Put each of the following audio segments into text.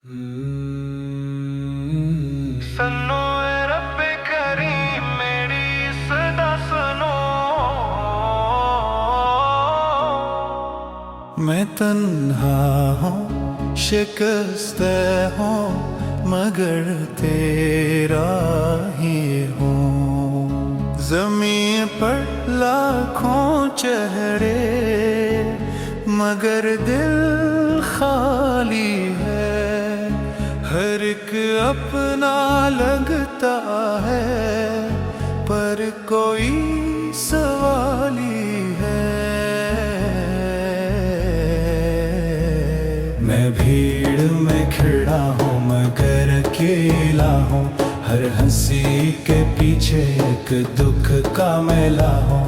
सन्नो ए रब्बे करीम मेरी सदा सुनो। मैं तन्हा हूँ शिकस्ते हूँ मगर तेरा ही हूँ। ज़मीन पर लाखों चेहरे मगर दिल खाली है। हर एक अपना लगता है पर कोई सवाली है। मैं भीड़ में खड़ा हूँ मगर अकेला हूँ। हर हंसी के पीछे एक दुख का मेला हूँ।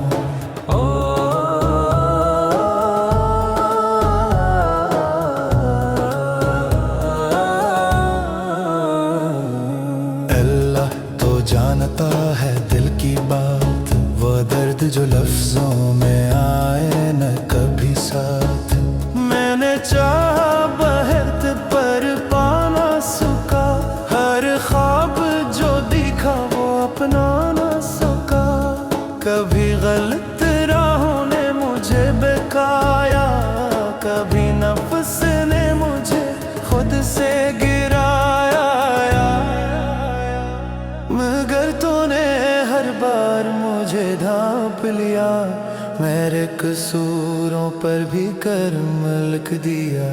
जानता है दिल की बात, वो दर्द जो लफ्जों में आए न कभी साथ। मैंने चाहा बहत पर पाना सुका, हर ख्वाब जो दिखा वो अपना न सका। कभी गलत राहों ने मुझे बहकाया, कभी नफ्स ने मुझे खुद से गिराया। मगर तूने हर बार मुझे ढांप लिया, मेरे कसूरों पर भी करम लिख दिया।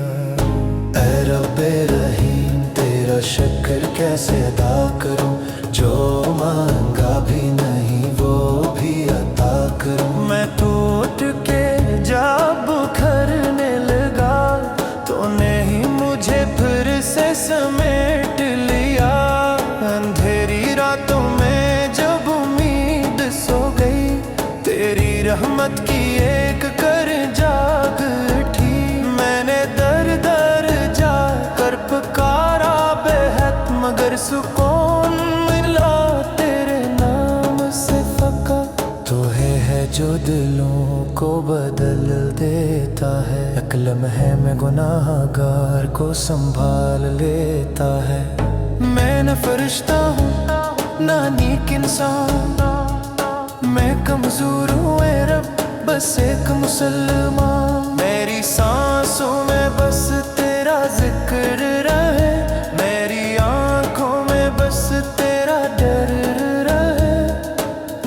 ऐ रब्बे रहीम तेरा शुक्र कैसे अदा करूं, जो मांगा भी नहीं वो भी अता करूं। मैं टूट के जब बिखरने लगा, तूने ही मुझे फिर से समेट लिया। अंधेरी रातों में जब उम्मीद सो गई, तेरी रहमत की एक कर जाग उठी। मैंने दर दर जाकर पुकारा बेहद, मगर सुकून मिला तेरे नाम से फका। तू है जो दिलों को बदल देता है, एक लम्हे में गुनाहगार को संभाल लेता है। मैं न फरिश्ता हूँ ना नेक इंसान, मैं कमजोर हूँ ऐ रब बस एक मुसलमान। मेरी सांसों में बस तेरा जिक्र रहे, मेरी आंखों में बस तेरा डर रहे।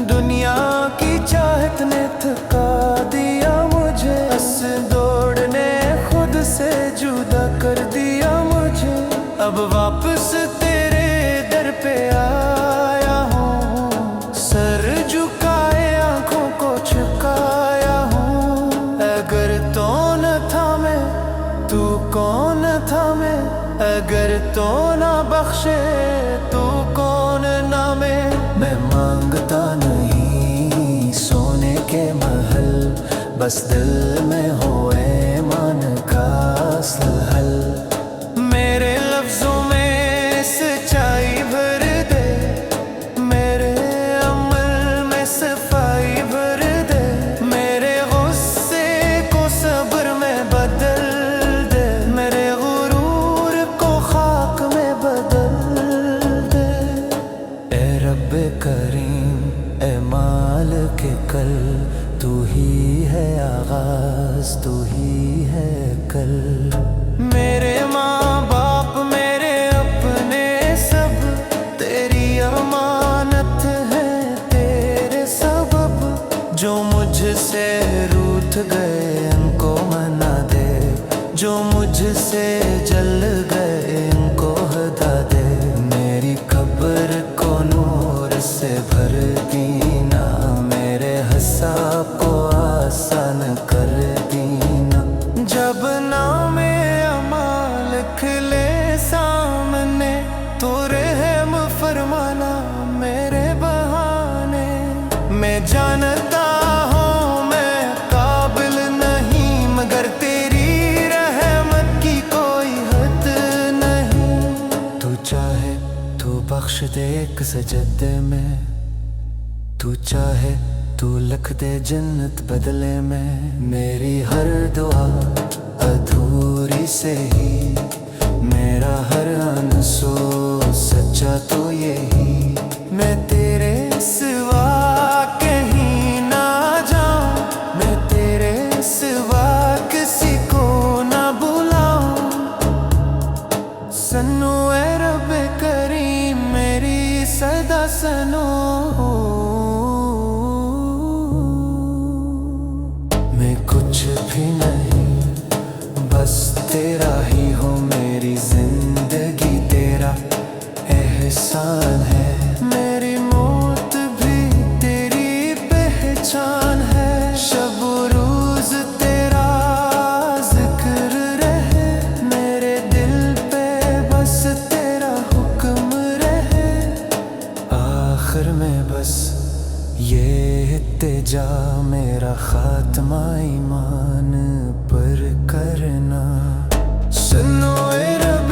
दुनिया की चाहत ने थका दिया मुझे, बस दौड़ने खुद से जुदा कर दिया मुझे। अब वापस तेरे दर पे आया हूँ, सर झुकाए आंखों को झुकाया हूँ। अगर तो न था मैं तू कौन था मैं, अगर तो न बख्शे तू कौन ना मैं मांगता नहीं सोने के महल, बस दिल में हो ईमान का असल हल। मेरे लफ्जों में सच्चाई भर दे, मेरे अमल में सफाई भर दे। मेरे गुस्से को सब्र में बदल दे, मेरे गुरूर को खाक में बदल दे। ए रब करीम ए मालिक कल, तू ही है आगाज तू ही है कल। मेरे माँ बाप मेरे अपने सब तेरी अमानत है तेरे सबब। जो मुझसे रूठ गए इनको मना दे, जो मुझसे जल गए इनको हटा दे। मेरी कब्र को नूर से भर दीना, मेरे हिसाब को आसान कर दीना। जब नामे खिले सामने तो रहम फरमाना मेरे बहाने। मैं जानता हूँ मैं काबिल नहीं, मगर तेरी रहमत की कोई हद नहीं। तू चाहे तू बख्श दे एक सजदे में, तू चाहे तू लिख दे जन्नत बदले में। मेरी हर दुआ अधूरी से ही मेरा हर आंसू सच्चा तो यही, मैं तेरे सिवा कहीं ना जाऊं, मैं तेरे सिवा किसी को ना बुलाऊं। सन्नो ए रब करीम मेरी सदा सनो, मैं कुछ भी नहीं बस तेरा ही हूँ, मेरी जिंदगी तेरा एहसान है, मेरी मौत भी तेरी पहचान है। शब रोज तेरा जिक्र रहे, मेरे दिल पे बस तेरा हुक्म रहे। आखिर में बस ये इत्तेजा मेरा खात्मा ईमान पर करना। सुनो ए रब